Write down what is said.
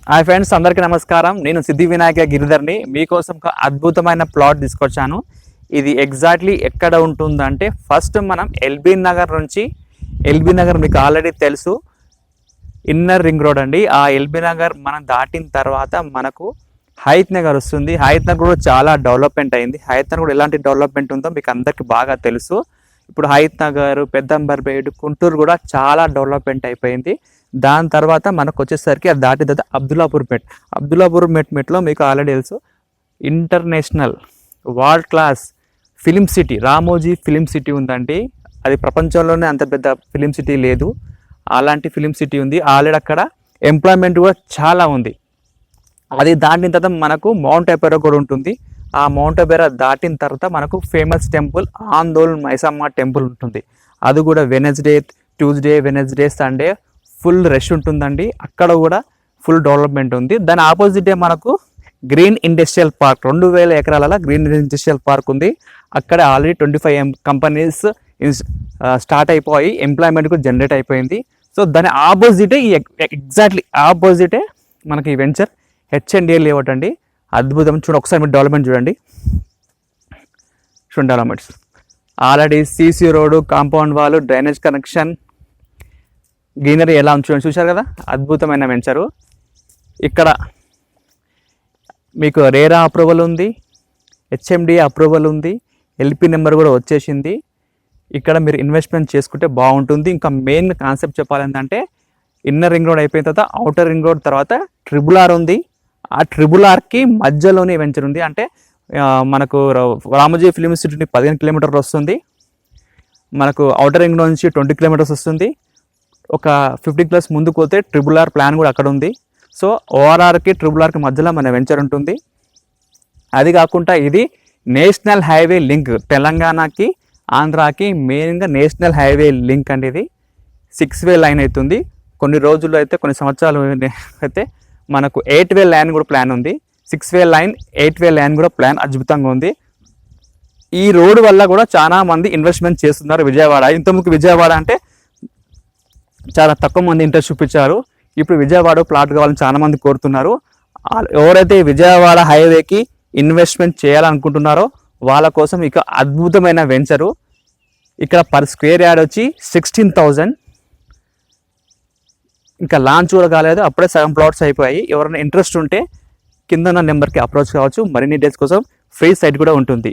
Hi friends, అందరికీ నమస్కారం. నేను సిద్ధి వినాయక గిరిధర్ని మీకోసం ఒక అద్భుతమైన ప్లాట్ తీసుకొచ్చాను. ఇది ఎగ్జాక్ట్లీ ఎక్కడ ఉంటుందంటే ఫస్ట్ మనం ఎల్బీ నగర్ నుంచి, ఎల్బీ నగర్ మీకు ఆల్రెడీ తెలుసు, ఇన్నర్ రింగ్ రోడ్ అండి. ఆ ఎల్బీ నగర్ మనం దాటిన తర్వాత మనకు హయత్ నగర్ వస్తుంది. హయత్ నగర్ కూడా చాలా డెవలప్మెంట్ అయింది. హయత్ నగర్ కూడా ఎలాంటి డెవలప్మెంట్ ఉందో మీకు అందరికీ బాగా తెలుసు. ఇప్పుడు హయత్ నగర్, పెద్దంబర్పేట, గుంటూరు కూడా చాలా డెవలప్మెంట్ అయిపోయింది. దాని తర్వాత మనకు వచ్చేసరికి అది దాటిన తర్వాత అబ్దుల్లాపూర్ మెట్లో మీకు ఆల్రెడీ తెలుసు international world class film city, Ramoji film city ఉందండి. అది ప్రపంచంలోనే అంత పెద్ద ఫిలిం సిటీ లేదు, అలాంటి ఫిలిం సిటీ ఉంది. ఆల్రెడీ అక్కడ ఎంప్లాయ్మెంట్ కూడా చాలా ఉంది. అది దాటిన తర్వాత మనకు మౌంట్ ఎపెరా కూడా ఉంటుంది. ఆ మౌంట్ ఎపెరా దాటిన తర్వాత మనకు famous temple Andolan Maisamma temple ఉంటుంది. అది కూడా Tuesday, Wednesday, Sunday full rush ఉంటుందండి. అక్కడ కూడా ఫుల్ డెవలప్మెంట్ ఉంది. దాని ఆపోజిటే మనకు గ్రీన్ ఇండస్ట్రియల్ పార్క్, 2000 ఎకరాల గ్రీన్ ఇండస్ట్రియల్ పార్క్ ఉంది. అక్కడ ఆల్రెడీ 25 కంపెనీస్ స్టార్ట్ అయిపోయి ఎంప్లాయ్మెంట్ కూడా జనరేట్ అయిపోయింది. సో దాని ఆపోజిటే ఎగ్జాక్ట్లీ ఆపోజిటే మనకి ఈ వెంచర్ H&A లేఅవుట్ అండి. అద్భుతం. ఒకసారి మీరు డెవలప్మెంట్ చూడండి developments already CC road, compound wall, drainage connection, greenery ఎలా ఉంది చూశారు కదా. అద్భుతమైన వెంచరు. ఇక్కడ మీకు రేరా అప్రూవల్ ఉంది, HMDA అప్రూవల్ ఉంది, LP నెంబర్ కూడా వచ్చేసింది. ఇక్కడ మీరు ఇన్వెస్ట్మెంట్ చేసుకుంటే బాగుంటుంది. ఇంకా మెయిన్ కాన్సెప్ట్ చెప్పాలంటే ఇన్నర్ రింగ్ రోడ్ అయిపోయిన తర్వాత అవుటర్ రింగ్ రోడ్ తర్వాత RRR ఉంది. ఆ RRRకి మధ్యలోనే వెంచర్ ఉంది. అంటే మనకు రామోజీ ఫిలిం సిటీ 15 కిలోమీటర్లు వస్తుంది. మనకు అవుటర్ రింగ్ నుంచి 20 కిలోమీటర్స్ వస్తుంది. ఒక 50+ ముందుకు పోతే RRR ప్లాన్ కూడా అక్కడ ఉంది. సో ORRకి RRRకి మధ్యలో మన వెంచర్ ఉంటుంది. అది కాకుండా ఇది నేషనల్ హైవే లింక్, తెలంగాణకి ఆంధ్రాకి మెయిన్గా నేషనల్ హైవే లింక్ అండి. ఇది 6-వే లైన్ అవుతుంది. కొన్ని రోజుల్లో అయితే, కొన్ని సంవత్సరాలు అయితే మనకు 8-వే లైన్ కూడా ప్లాన్ ఉంది. 6-వే లైన్, 8-వే లైన్ కూడా ప్లాన్ అద్భుతంగా ఉంది. ఈ రోడ్డు వల్ల కూడా చాలా మంది ఇన్వెస్ట్మెంట్ చేస్తున్నారు విజయవాడ. ఇంతకుముందు విజయవాడ అంటే చాలా తక్కువ మంది ఇంట్రెస్ట్ చూపించారు. ఇప్పుడు విజయవాడ ప్లాట్ కావాలని చాలా మంది కోరుతున్నారు. ఎవరైతే విజయవాడ హైవేకి ఇన్వెస్ట్మెంట్ చేయాలనుకుంటున్నారో వాళ్ళ కోసం ఇక అద్భుతమైన వెంచరు. ఇక్కడ పర్ స్క్వేర్ యార్డ్ వచ్చి 16,000. ఇంకా లాంచ్ కూడా కాలేదు, అప్పుడే సగం ప్లాట్స్ అయిపోయాయి. ఎవరైనా ఇంట్రెస్ట్ ఉంటే కింద ఉన్న నెంబర్కి అప్రోచ్ కావచ్చు. మరిన్ని డీటెయిల్స్ కోసం ఫ్రీ సైట్ కూడా ఉంటుంది.